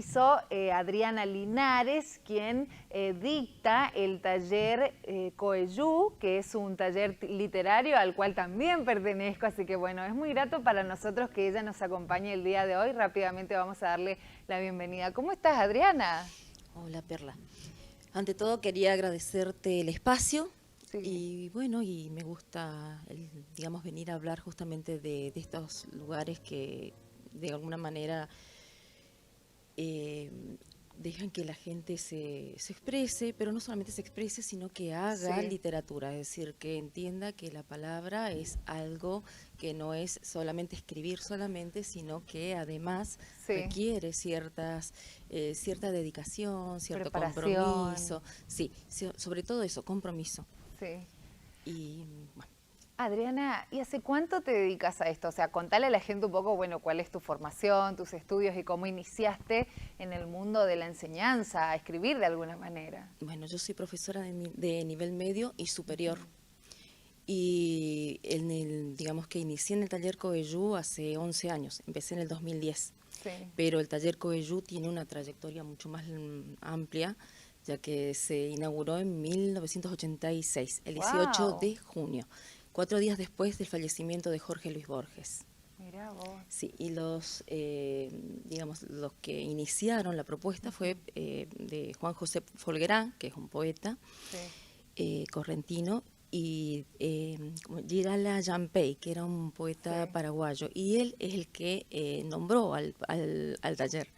compromiso Adriana Linares, quien dicta el taller Coeyú, que es un taller literario al cual también pertenezco, así que bueno, es muy grato para nosotros que ella nos acompañe el día de hoy. Rápidamente vamos a darle la bienvenida. ¿Cómo estás, Adriana? Hola, Perla. Ante todo quería agradecerte el espacio. Sí. Y bueno, y me gusta, digamos, venir a hablar justamente de estos lugares que de alguna manera dejan que la gente se exprese, pero no solamente se exprese, sino que haga Sí. literatura, es decir, que entienda que la palabra es algo que no es solamente escribir solamente, sino que además Sí. requiere cierta dedicación, cierto Preparación. compromiso, sí, sobre todo eso, compromiso. Sí. Y bueno. Adriana, ¿y hace cuánto te dedicas a esto? O sea, contale a la gente un poco, bueno, cuál es tu formación, tus estudios y cómo iniciaste en el mundo de la enseñanza, a escribir de alguna manera. Bueno, yo soy profesora de nivel medio y superior. Y digamos que inicié en el taller Coeyú hace 11 años, empecé en el 2010. Sí. Pero el taller Coeyú tiene una trayectoria mucho más amplia, ya que se inauguró en 1986, el 18 Wow. de junio, 4 días después del fallecimiento de Jorge Luis Borges. Mirá vos. Sí, y digamos, los que iniciaron la propuesta fue de Juan José Folguerá, que es un poeta correntino, y Girala Yampey, que era un poeta paraguayo, y él es el que nombró al taller.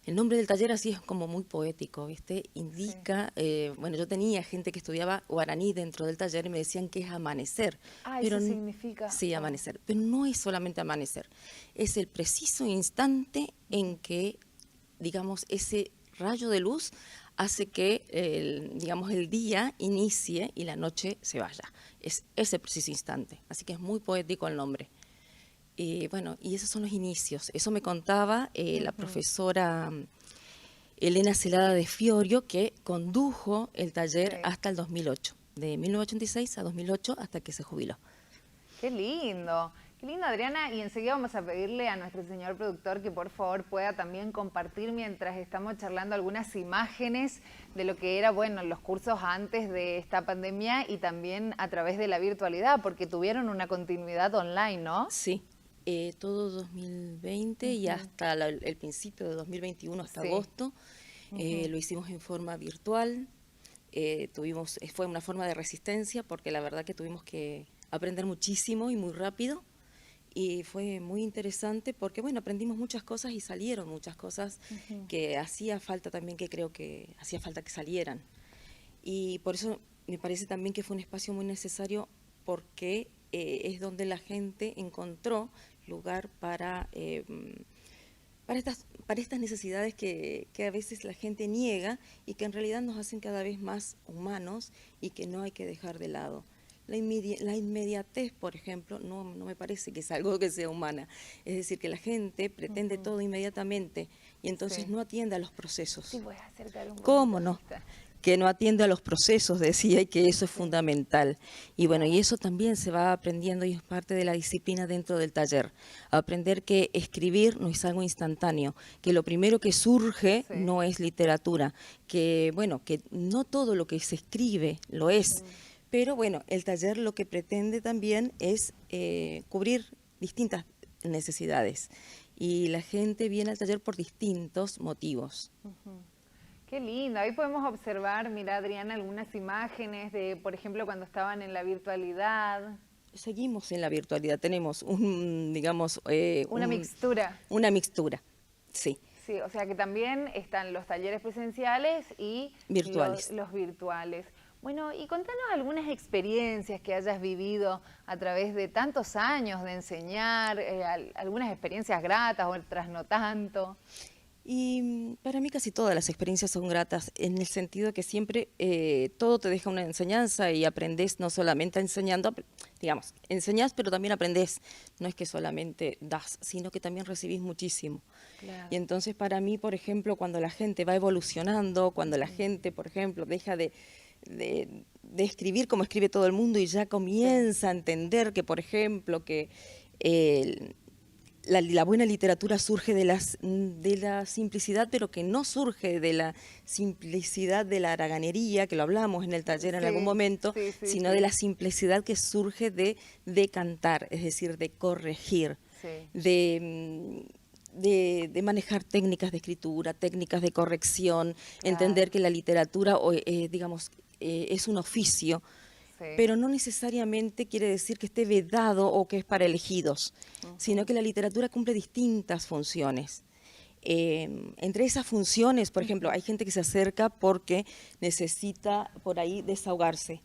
El nombre del taller así es como muy poético, ¿viste? Indica, bueno, yo tenía gente que estudiaba guaraní dentro del taller y me decían que es amanecer. Ah, pero eso significa. Sí, amanecer, pero no es solamente amanecer, es el preciso instante en que, digamos, ese rayo de luz hace que, digamos, el día inicie y la noche se vaya. Es ese preciso instante, así que es muy poético el nombre. Bueno, y esos son los inicios. Eso me contaba la profesora Elena Celada de Fiorio, que condujo el taller hasta el 2008, de 1986 a 2008 hasta que se jubiló. Qué lindo, Adriana, y enseguida vamos a pedirle a nuestro señor productor que por favor pueda también compartir mientras estamos charlando algunas imágenes de lo que era, bueno, los cursos antes de esta pandemia y también a través de la virtualidad, porque tuvieron una continuidad online, ¿no? Sí, todo 2020 y hasta el principio de 2021, hasta agosto, lo hicimos en forma virtual. Fue una forma de resistencia porque la verdad que tuvimos que aprender muchísimo y muy rápido, y fue muy interesante porque, bueno, aprendimos muchas cosas y salieron muchas cosas que hacía falta también, que creo que hacía falta que salieran. Y por eso me parece también que fue un espacio muy necesario, porque es donde la gente encontró lugar para estas necesidades que a veces la gente niega y que en realidad nos hacen cada vez más humanos y que no hay que dejar de lado. La inmediatez, por ejemplo, no me parece que es algo que sea humana. Es decir, que la gente pretende todo inmediatamente y entonces no atiende a los procesos. Sí, voy a acercar un poquito. ¿Cómo no? Que no atiende a los procesos, decía, y que eso es fundamental. Y bueno, y eso también se va aprendiendo y es parte de la disciplina dentro del taller. Aprender que escribir no es algo instantáneo, que lo primero que surge no es literatura, que bueno, que no todo lo que se escribe lo es. Pero bueno, el taller lo que pretende también es cubrir distintas necesidades. Y la gente viene al taller por distintos motivos. Qué lindo, ahí podemos observar, mira Adriana, algunas imágenes de, por ejemplo, cuando estaban en la virtualidad. Seguimos en la virtualidad, tenemos Una mixtura. Una mixtura, sí. Sí, o sea que también están los talleres presenciales y virtuales. Los virtuales. Bueno, y contanos algunas experiencias que hayas vivido a través de tantos años de enseñar, algunas experiencias gratas, otras no tanto. Y para mí casi todas las experiencias son gratas, en el sentido que siempre todo te deja una enseñanza y aprendes no solamente enseñando, digamos, enseñás pero también aprendés, no es que solamente das, sino que también recibís muchísimo. Claro. Y entonces para mí, por ejemplo, cuando la gente va evolucionando, cuando la gente, por ejemplo, deja de escribir como escribe todo el mundo y ya comienza a entender que, por ejemplo, que la buena literatura surge de la simplicidad, pero que no surge de la simplicidad de la haraganería, que lo hablamos en el taller en algún momento, sino de la simplicidad que surge de cantar, es decir, de corregir, de manejar técnicas de escritura, técnicas de corrección, entender que la literatura, digamos, es un oficio, pero no necesariamente quiere decir que esté vedado o que es para elegidos, sino que la literatura cumple distintas funciones. Entre esas funciones, por ejemplo, hay gente que se acerca porque necesita por ahí desahogarse.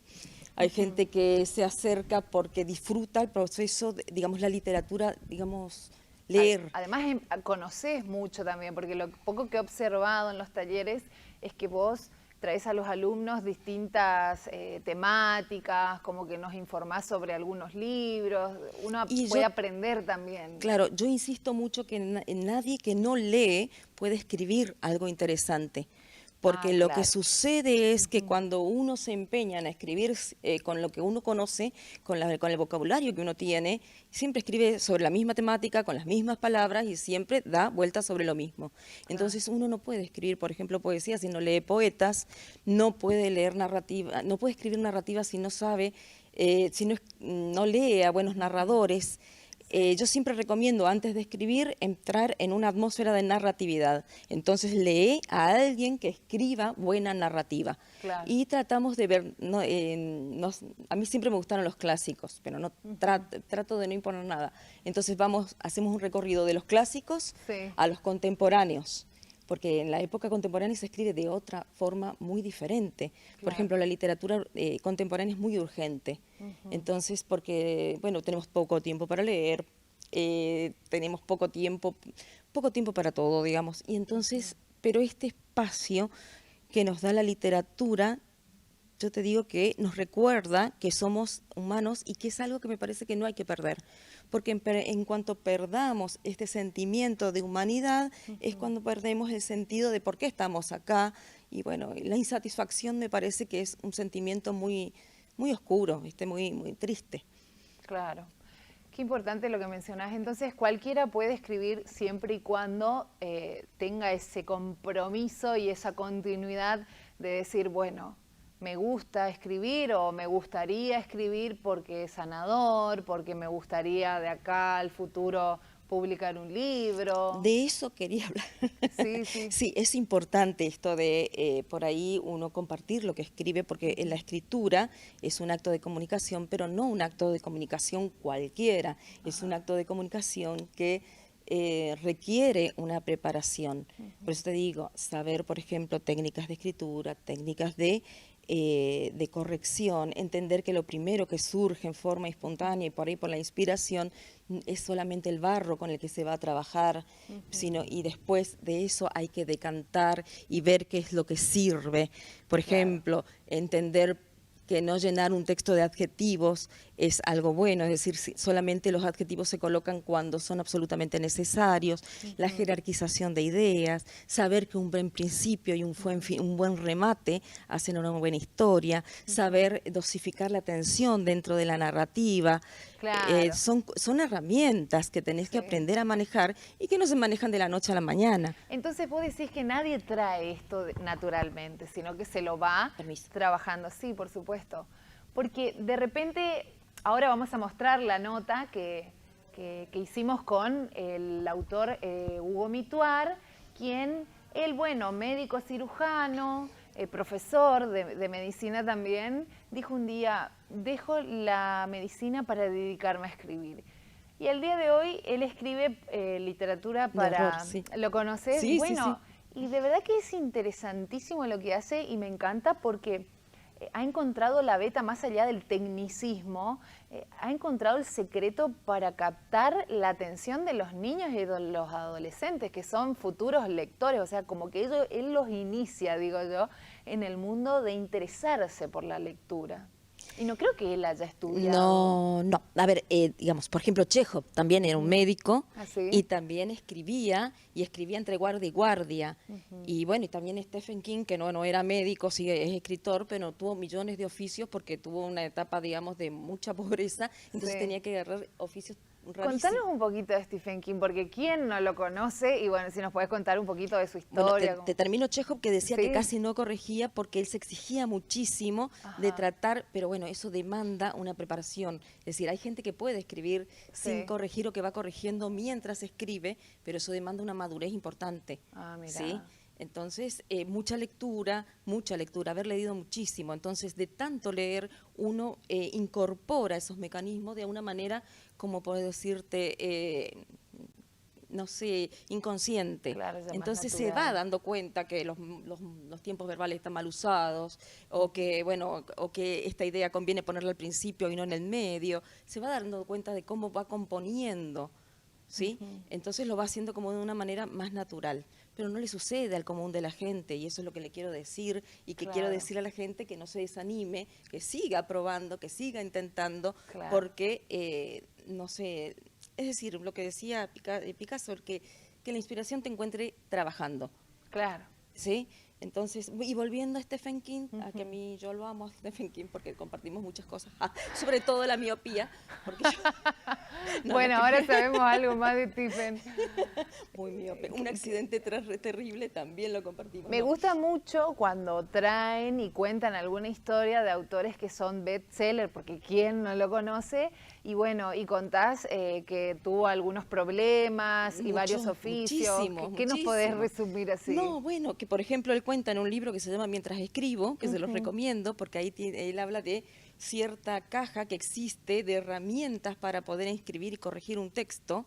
Hay gente que se acerca porque disfruta el proceso, digamos, la literatura, digamos, leer. Además, conoces mucho también, porque lo poco que he observado en los talleres es que vos traes a los alumnos distintas temáticas, como que nos informás sobre algunos libros, uno puede aprender también. Claro, yo insisto mucho que nadie que no lee puede escribir algo interesante. Porque lo que sucede es que cuando uno se empeña en escribir con lo que uno conoce, con el vocabulario que uno tiene, siempre escribe sobre la misma temática, con las mismas palabras y siempre da vueltas sobre lo mismo. Entonces uno no puede escribir, por ejemplo, poesía si no lee poetas, no puede leer narrativa, no puede escribir narrativa si no sabe, si no lee a buenos narradores. Yo siempre recomiendo, antes de escribir, entrar en una atmósfera de narratividad. Entonces, lee a alguien que escriba buena narrativa. Y tratamos de ver, a mí siempre me gustaron los clásicos, pero no trato de no imponer nada. Entonces, hacemos un recorrido de los clásicos a los contemporáneos. Porque en la época contemporánea se escribe de otra forma muy diferente. Por ejemplo, la literatura contemporánea es muy urgente. Entonces, porque, bueno, tenemos poco tiempo para leer, tenemos poco tiempo para todo, digamos. Y entonces, pero este espacio que nos da la literatura, yo te digo que nos recuerda que somos humanos y que es algo que me parece que no hay que perder. Porque en cuanto perdamos este sentimiento de humanidad, es cuando perdemos el sentido de por qué estamos acá. Y bueno, la insatisfacción me parece que es un sentimiento muy, muy oscuro, muy, muy triste. Claro. Qué importante lo que mencionás. Entonces, cualquiera puede escribir siempre y cuando tenga ese compromiso y esa continuidad de decir, bueno, me gusta escribir o me gustaría escribir porque es sanador, porque me gustaría de acá al futuro publicar un libro. De eso quería hablar. Sí, es importante esto de por ahí uno compartir lo que escribe, porque en la escritura es un acto de comunicación, pero no un acto de comunicación cualquiera, es un acto de comunicación que requiere una preparación. Por eso te digo, saber, por ejemplo, técnicas de escritura, técnicas de corrección, entender que lo primero que surge en forma espontánea y por ahí por la inspiración es solamente el barro con el que se va a trabajar, y después de eso hay que decantar y ver qué es lo que sirve. Por ejemplo, entender que no llenar un texto de adjetivos es algo bueno, es decir, solamente los adjetivos se colocan cuando son absolutamente necesarios, la jerarquización de ideas, saber que un buen principio y un buen remate hacen una buena historia, saber dosificar la tensión dentro de la narrativa. Son herramientas que tenés que aprender a manejar y que no se manejan de la noche a la mañana. Entonces vos decís que nadie trae esto naturalmente, sino que se lo va trabajando. Sí, por supuesto. Porque de repente, ahora vamos a mostrar la nota que hicimos con el autor Hugo Mituar, quien, médico cirujano, profesor de medicina también, dijo un día, dejo la medicina para dedicarme a escribir. Y al día de hoy él escribe literatura para... ¿Lo conoces? Sí, bueno, y de verdad que es interesantísimo lo que hace y me encanta porque ha encontrado la beta más allá del tecnicismo, ha encontrado el secreto para captar la atención de los niños y de los adolescentes, que son futuros lectores, o sea, como que él los inicia, digo yo, en el mundo de interesarse por la lectura. Y no creo que él haya estudiado. No. A ver, digamos, por ejemplo, Chekhov también era un médico y también escribía entre guardia y guardia. Y bueno, y también Stephen King, que no era médico, sí es escritor, pero tuvo millones de oficios porque tuvo una etapa, digamos, de mucha pobreza, entonces tenía que agarrar oficios rarísimo. Contanos un poquito de Stephen King, porque ¿quién no lo conoce? Y bueno, si nos podés contar un poquito de su historia. Bueno, te termino Chekhov, que decía ¿Sí? que casi no corregía porque él se exigía muchísimo de tratar, pero bueno, eso demanda una preparación. Es decir, hay gente que puede escribir sin corregir o que va corrigiendo mientras escribe, pero eso demanda una madurez importante. Mira. ¿Sí? Entonces, mucha lectura, haber leído muchísimo. Entonces, de tanto leer, uno incorpora esos mecanismos de una manera, como puedo decirte, no sé, inconsciente. Claro, ya entonces más se natural. va dando cuenta que los tiempos verbales están mal usados, o que, bueno, o que esta idea conviene ponerla al principio y no en el medio. Se va dando cuenta de cómo va componiendo, ¿sí? Entonces lo va haciendo como de una manera más natural. Pero no le sucede al común de la gente, y eso es lo que le quiero decir, y que quiero decir a la gente que no se desanime, que siga probando, que siga intentando, porque, no sé, es decir, lo que decía Picasso, que la inspiración te encuentre trabajando. Claro. ¿Sí? Entonces, y volviendo a Stephen King, a que a mí yo lo amo a Stephen King porque compartimos muchas cosas, sobre todo la miopía. Porque yo, bueno, ahora sabemos algo más de Stephen. Muy miope. Un accidente terrible también lo compartimos. Me gusta mucho cuando traen y cuentan alguna historia de autores que son bestseller, porque quién no lo conoce, y bueno, y contás que tuvo algunos problemas y varios oficios. ¿Qué nos podés resumir así? No, bueno, que por ejemplo él cuenta en un libro que se llama Mientras escribo, que se los recomiendo, porque ahí él habla de cierta caja que existe de herramientas para poder escribir y corregir un texto,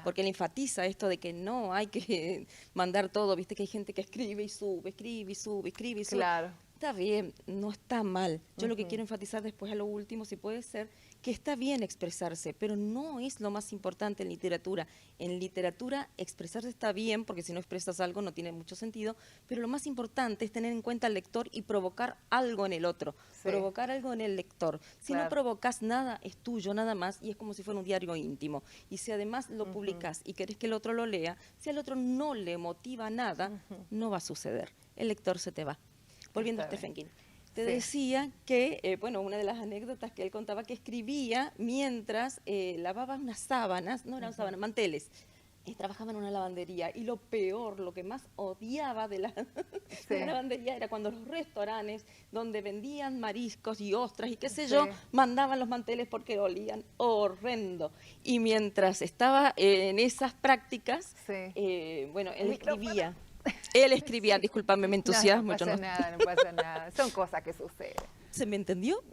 porque él enfatiza esto de que no hay que mandar todo, viste que hay gente que escribe y sube, escribe y sube, escribe y sube. Claro. Está bien, no está mal. Yo lo que quiero enfatizar después a lo último, si puede ser, que está bien expresarse, pero no es lo más importante en literatura. En literatura expresarse está bien, porque si no expresas algo no tiene mucho sentido, pero lo más importante es tener en cuenta al lector y provocar algo en el otro, provocar algo en el lector. Si no provocas nada, es tuyo nada más, y es como si fuera un diario íntimo. Y si además lo publicas y querés que el otro lo lea, si al otro no le motiva nada, no va a suceder. El lector se te va. Volviendo a Stephen King. Te decía que, bueno, una de las anécdotas que él contaba, que escribía mientras lavaba unas sábanas, no eran sábanas, manteles. Trabajaba en una lavandería, y lo peor, lo que más odiaba de la lavandería era cuando los restaurantes donde vendían mariscos y ostras y qué sé yo, mandaban los manteles porque olían horrendo. Y mientras estaba en esas prácticas, bueno, él escribía. Él escribía, discúlpame, me entusiasmo. No pasa nada, no pasa nada. Son cosas que suceden. ¿Se me entendió?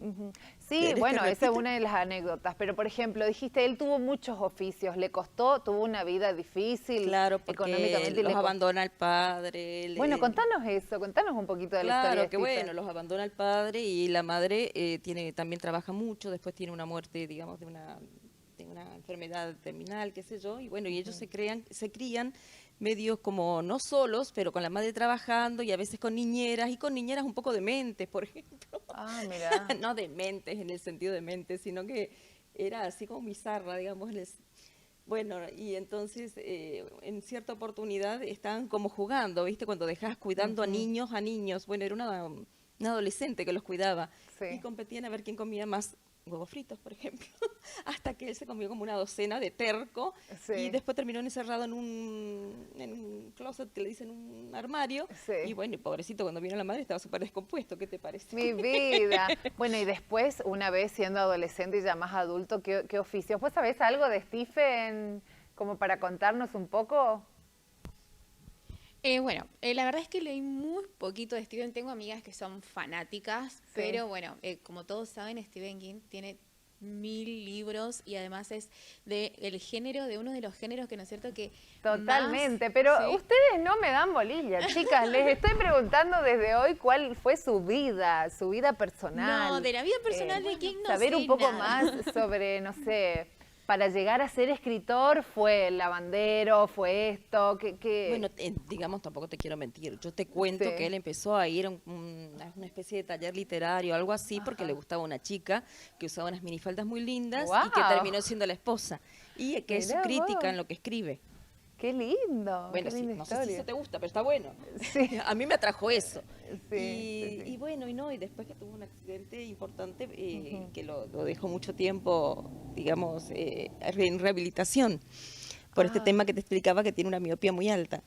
Sí, bueno, esa es una de las anécdotas. Pero, por ejemplo, dijiste, él tuvo muchos oficios. ¿Le costó? ¿Tuvo una vida difícil? Claro, porque económicamente los abandona el padre. Bueno, contanos eso, contanos un poquito de la historia. Claro, que bueno, los abandona el padre, y la madre también trabaja mucho. Después tiene una muerte, digamos, de una enfermedad terminal, qué sé yo. Y bueno, y ellos se crían medios como no solos, pero con la madre trabajando, y a veces con niñeras un poco dementes, por ejemplo. Mira. No dementes en el sentido de mente, sino que era así como bizarra, digamos. Bueno, y entonces en cierta oportunidad estaban como jugando, ¿viste? Cuando dejas cuidando a niños. Bueno, era una adolescente que los cuidaba, y competían a ver quién comía más huevos fritos, por ejemplo, hasta que él se comió como una docena de terco, y después terminó encerrado en un closet, que le dicen un armario, y bueno, y pobrecito, cuando vino la madre estaba súper descompuesto. ¿Qué te parece? Mi vida. Bueno, y después, una vez siendo adolescente y ya más adulto, ¿qué oficios? ¿Vos sabés algo de Stephen como para contarnos un poco? Bueno, la verdad es que leí muy poquito de Stephen. Tengo amigas que son fanáticas, pero bueno, como todos saben, Stephen King tiene 1000 libros, y además es de uno de los géneros que, ¿no es cierto?, que totalmente, pero ustedes no me dan bolilla, chicas. Les estoy preguntando desde hoy cuál fue su vida personal. No, de la vida personal de King no sé saber un poco nada. más sobre, no sé, para llegar a ser escritor, ¿fue el lavandero, fue esto? Bueno, digamos, tampoco te quiero mentir. Yo te cuento que él empezó a ir a una especie de taller literario, algo así, porque le gustaba una chica que usaba unas minifaldas muy lindas y que terminó siendo la esposa. Y que es su crítica en lo que escribe. Qué lindo. Bueno, qué sí, linda no sé si historia. eso te gusta, pero está bueno. Sí. A mí me atrajo eso. Sí. Y bueno, y después que tuvo un accidente importante que lo dejó mucho tiempo, digamos, en rehabilitación, por este tema que te explicaba que tiene una miopía muy alta.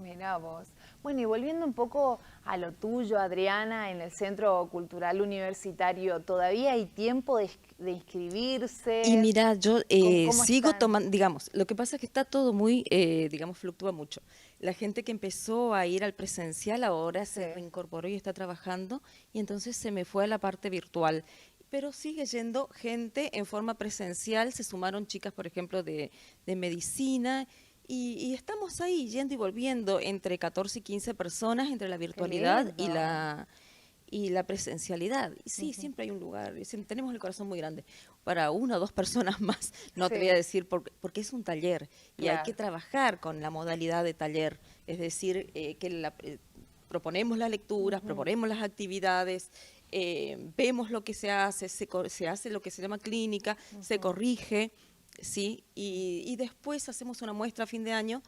Mirá vos. Bueno, y volviendo un poco a lo tuyo, Adriana, en el Centro Cultural Universitario, ¿todavía hay tiempo de inscribirse? Y mira, yo ¿Cómo sigo están? tomando, digamos, lo que pasa es que está todo muy, digamos, fluctúa mucho. La gente que empezó a ir al presencial ahora se reincorporó y está trabajando, y entonces se me fue a la parte virtual. Pero sigue yendo gente en forma presencial, se sumaron chicas, por ejemplo, de medicina, y estamos ahí yendo y volviendo entre 14 y 15 personas entre la virtualidad y la presencialidad. Y sí, siempre hay un lugar, tenemos el corazón muy grande. Para una o dos personas más, no te voy a decir, porque es un taller y hay que trabajar con la modalidad de taller, es decir, proponemos las lecturas, proponemos las actividades, vemos lo que se hace lo que se llama clínica, se corrige, ¿sí? Y después hacemos una muestra a fin de año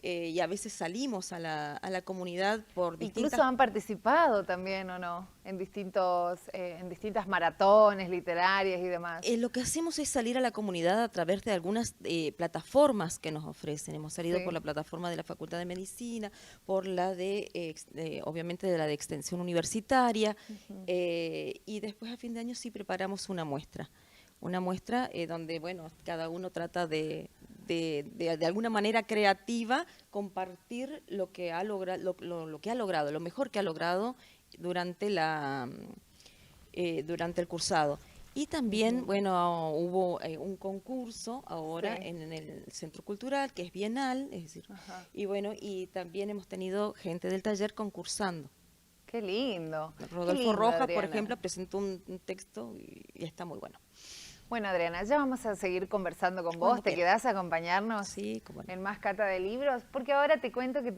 y a veces salimos a la comunidad por distintas... Incluso han participado también, ¿o no? En distintas maratones literarias y demás. Lo que hacemos es salir a la comunidad a través de algunas plataformas que nos ofrecen. Hemos salido por la plataforma de la Facultad de Medicina, por la obviamente de la de Extensión Universitaria, y después a fin de año sí preparamos una muestra donde, bueno, cada uno trata de alguna manera creativa compartir lo que ha logrado, lo mejor que ha logrado durante el cursado. Y también, bueno, hubo un concurso ahora en el Centro Cultural, que es bienal, es decir, y bueno, y también hemos tenido gente del taller concursando. Qué lindo. Rodolfo Rojas, por ejemplo, presentó un texto y está muy bueno. Bueno, Adriana, ya vamos a seguir conversando con vos. ¿Te quedás a acompañarnos en más cata de libros? Porque ahora te cuento que